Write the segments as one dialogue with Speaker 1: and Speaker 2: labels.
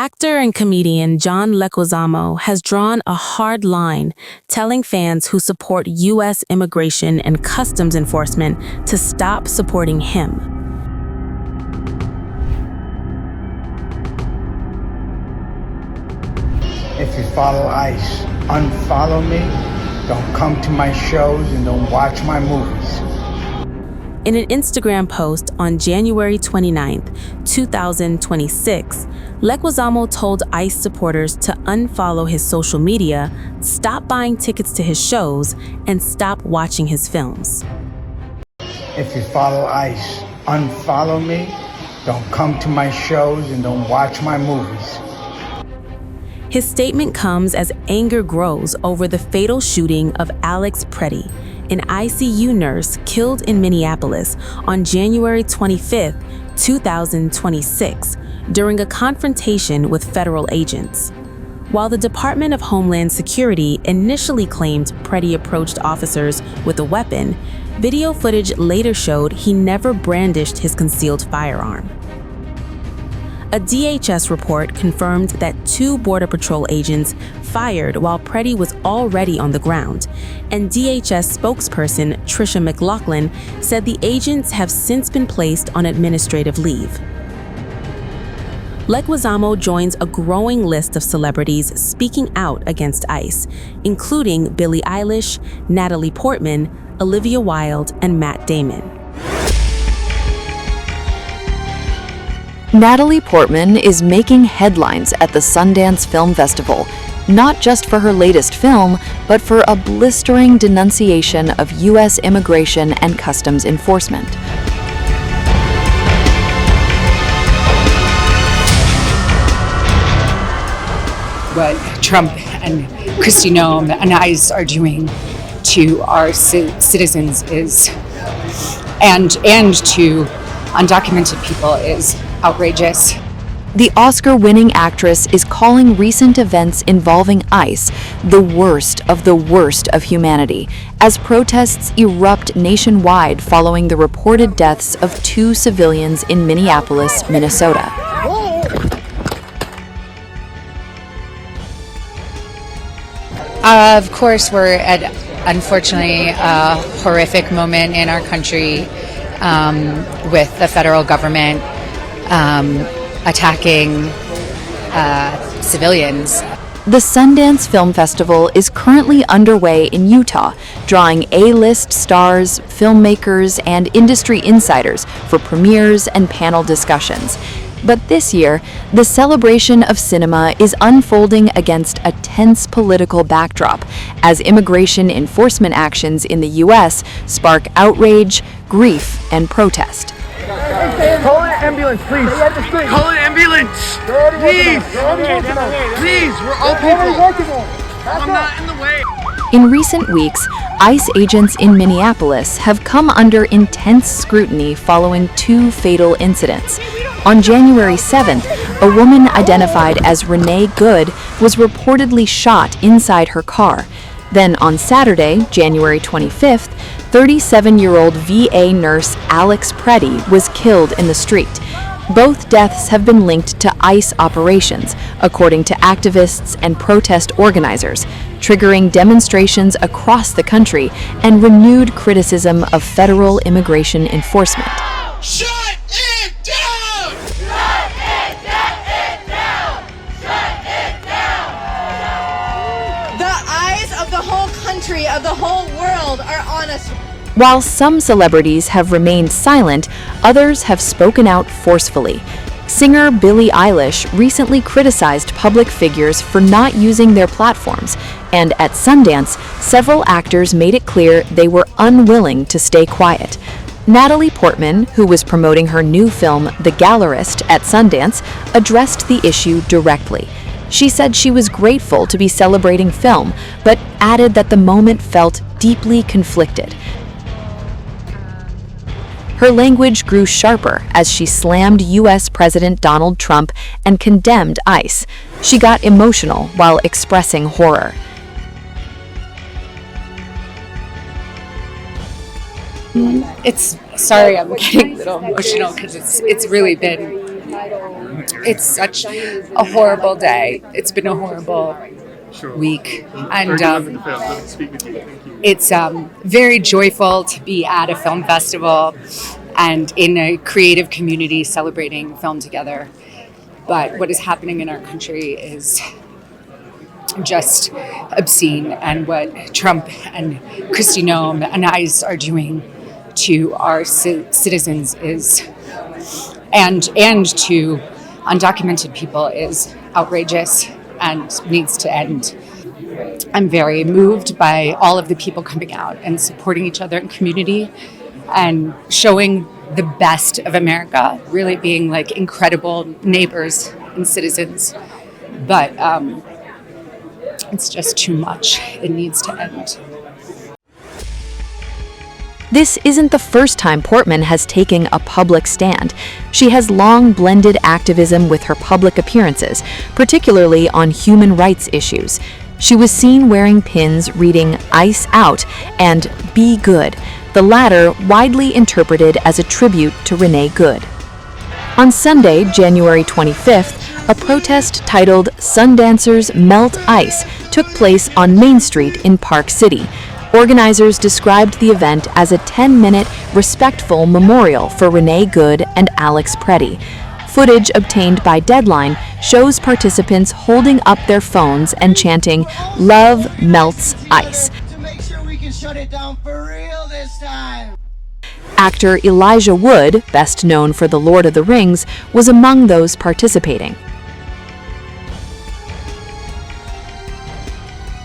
Speaker 1: Actor and comedian John Leguizamo has drawn a hard line, telling fans who support U.S. immigration and customs enforcement to stop supporting him.
Speaker 2: If you follow ICE, unfollow me, don't come to my shows, and don't watch my movies.
Speaker 1: In an Instagram post on January 29, 2026, Leguizamo told ICE supporters to unfollow his social media, stop buying tickets to his shows, and stop watching his films.
Speaker 2: If you follow ICE, unfollow me, don't come to my shows, and don't watch my movies.
Speaker 1: His statement comes as anger grows over the fatal shooting of Alex Preddy, an ICU nurse killed in Minneapolis on January 25, 2026, during a confrontation with federal agents. While the Department of Homeland Security initially claimed Preddy approached officers with a weapon, video footage later showed he never brandished his concealed firearm. A DHS report confirmed that 2 Border Patrol agents fired while Preddy was already on the ground, and DHS spokesperson Tricia McLaughlin said the agents have since been placed on administrative leave. Leguizamo joins a growing list of celebrities speaking out against ICE, including Billie Eilish, Natalie Portman, Olivia Wilde, and Matt Damon.
Speaker 3: Natalie Portman is making headlines at the Sundance Film Festival, not just for her latest film, but for a blistering denunciation of U.S. immigration and customs enforcement.
Speaker 4: What Trump and Kristi Noem and ICE are doing to our citizens is, and to undocumented people is outrageous.
Speaker 3: The Oscar-winning actress is calling recent events involving ICE the worst of humanity, as protests erupt nationwide following the reported deaths of 2 civilians in Minneapolis, Minnesota.
Speaker 4: Of course, we're at, unfortunately, a horrific moment in our country with the federal government attacking civilians.
Speaker 3: The Sundance Film Festival is currently underway in Utah, drawing A-list stars, filmmakers, and industry insiders for premieres and panel discussions. But this year, the celebration of cinema is unfolding against a tense political backdrop, as immigration enforcement actions in the U.S. spark outrage, grief, and protest.
Speaker 5: Call an ambulance, please. Call an ambulance. Please. Please, we're all people. I'm not in the way.
Speaker 3: In recent weeks, ICE agents in Minneapolis have come under intense scrutiny following 2 fatal incidents. On January 7th, a woman identified as Renee Good was reportedly shot inside her car. Then on Saturday, January 25th, 37-year-old VA nurse Alex Preddy was killed in the street. Both deaths have been linked to ICE operations, according to activists and protest organizers, triggering demonstrations across the country and renewed criticism of federal immigration enforcement.
Speaker 5: Shut it down!
Speaker 6: Shut it down! Shut it down!
Speaker 7: The eyes of the whole country, of the whole world are on us.
Speaker 3: While some celebrities have remained silent, others have spoken out forcefully. Singer Billie Eilish recently criticized public figures for not using their platforms, and at Sundance, several actors made it clear they were unwilling to stay quiet. Natalie Portman, who was promoting her new film, The Gallerist, at Sundance, addressed the issue directly. She said she was grateful to be celebrating film, but added that the moment felt deeply conflicted. Her language grew sharper as she slammed U.S. President Donald Trump and condemned ICE. She got emotional while expressing horror.
Speaker 4: Sorry, I'm getting a little emotional because it's really been It's such a horrible day. It's been a horrible week, and it's very joyful to be at a film festival and in a creative community celebrating film together. But what is happening in our country is just obscene, and what Trump and Kristi Noem and ICE are doing to our citizens is, and to undocumented people, is outrageous and needs to end. I'm very moved by all of the people coming out and supporting each other in community and showing the best of America, really being like incredible neighbors and citizens. But it's just too much. It needs to end.
Speaker 3: This isn't the first time Portman has taken a public stand. She has long blended activism with her public appearances, particularly on human rights issues. She was seen wearing pins reading "Ice Out" and "Be Good," the latter widely interpreted as a tribute to Renee Good. On Sunday, January 25th, a protest titled "Sundancers Melt Ice" took place on Main Street in Park City. Organizers described the event as a 10-minute respectful memorial for Renee Good and Alex Preddy. Footage obtained by Deadline shows participants holding up their phones and chanting, "Love melts ice."
Speaker 6: To make sure we can shut it down for real this time.
Speaker 3: Actor Elijah Wood, best known for The Lord of the Rings, was among those participating.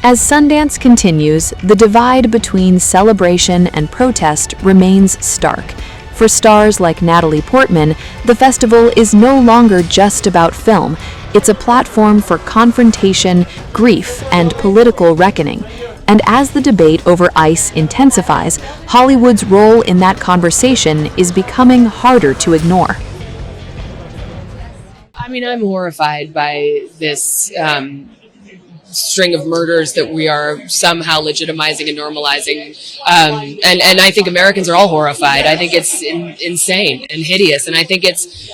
Speaker 3: As Sundance continues, the divide between celebration and protest remains stark. For stars like Natalie Portman, the festival is no longer just about film. It's a platform for confrontation, grief, and political reckoning. And as the debate over ICE intensifies, Hollywood's role in that conversation is becoming harder to ignore.
Speaker 8: I mean, I'm horrified by this string of murders that we are somehow legitimizing and normalizing. And I think Americans are all horrified. I think it's insane and hideous. And I think it's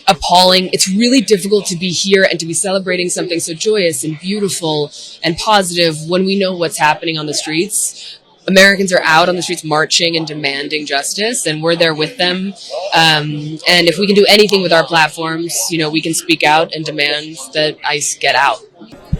Speaker 8: appalling. It's really difficult to be here and to be celebrating something so joyous and beautiful and positive when we know what's happening on the streets. Americans are out on the streets marching and demanding justice, and we're there with them. And if we can do anything with our platforms, we can speak out and demand that ICE get out.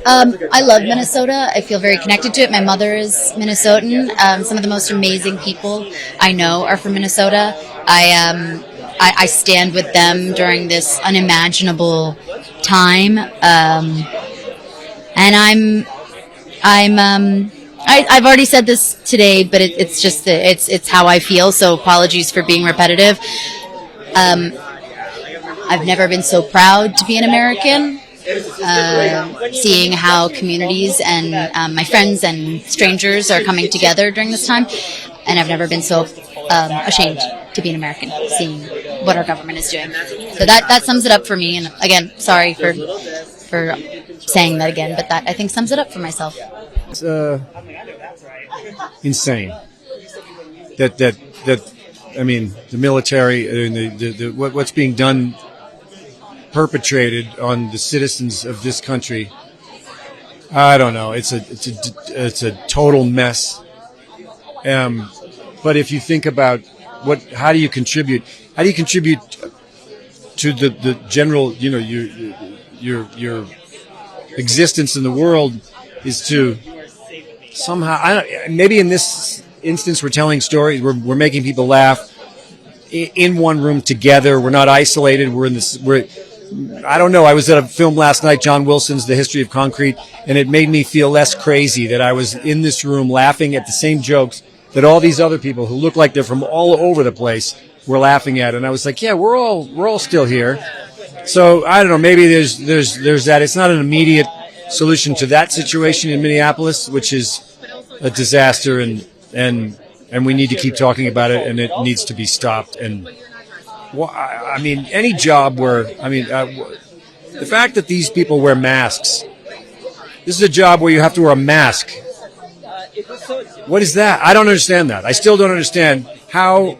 Speaker 9: I love Minnesota. I feel very connected to it. My mother is Minnesotan. Some of the most amazing people I know are from Minnesota. I stand with them during this unimaginable time. And I've already said this today, but it's how I feel. So apologies for being repetitive. I've never been so proud to be an American. Seeing how communities and my friends and strangers are coming together during this time, and I've never been so ashamed to be an American, seeing what our government is doing. So that sums it up for me. And again, sorry for saying that again, but that I think sums it up for myself.
Speaker 10: It's insane that I mean, the military and what's being done, perpetrated on the citizens of this country. I don't know. It's a total mess. But if you think about how do you contribute? How do you contribute to the general? Your existence in the world is to somehow. Maybe in this instance, we're telling stories. We're making people laugh in one room together. We're not isolated. I don't know. I was at a film last night, John Wilson's The History of Concrete, and it made me feel less crazy that I was in this room laughing at the same jokes that all these other people who look like they're from all over the place were laughing at. And I was like, yeah, we're all still here. So I don't know. Maybe there's that. It's not an immediate solution to that situation in Minneapolis, which is a disaster, and we need to keep talking about it, and it needs to be stopped. And well, I mean, any job where, the fact that these people wear masks, this is a job where you have to wear a mask. What is that? I don't understand that. I still don't understand how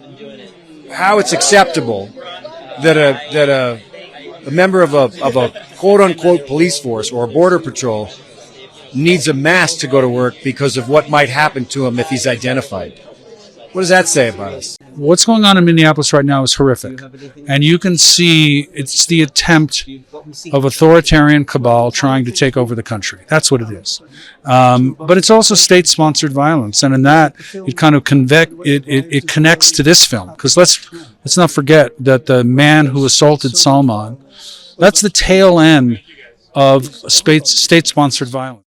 Speaker 10: it's acceptable that a member of a quote unquote police force or a border patrol needs a mask to go to work because of what might happen to him if he's identified. What does that say about us?
Speaker 11: What's going on in Minneapolis right now is horrific. And you can see it's the attempt of authoritarian cabal trying to take over the country. That's what it is. But it's also state-sponsored violence. And in that, it kind of it connects to this film. Because let's not forget that the man who assaulted Salman, that's the tail end of state-sponsored violence.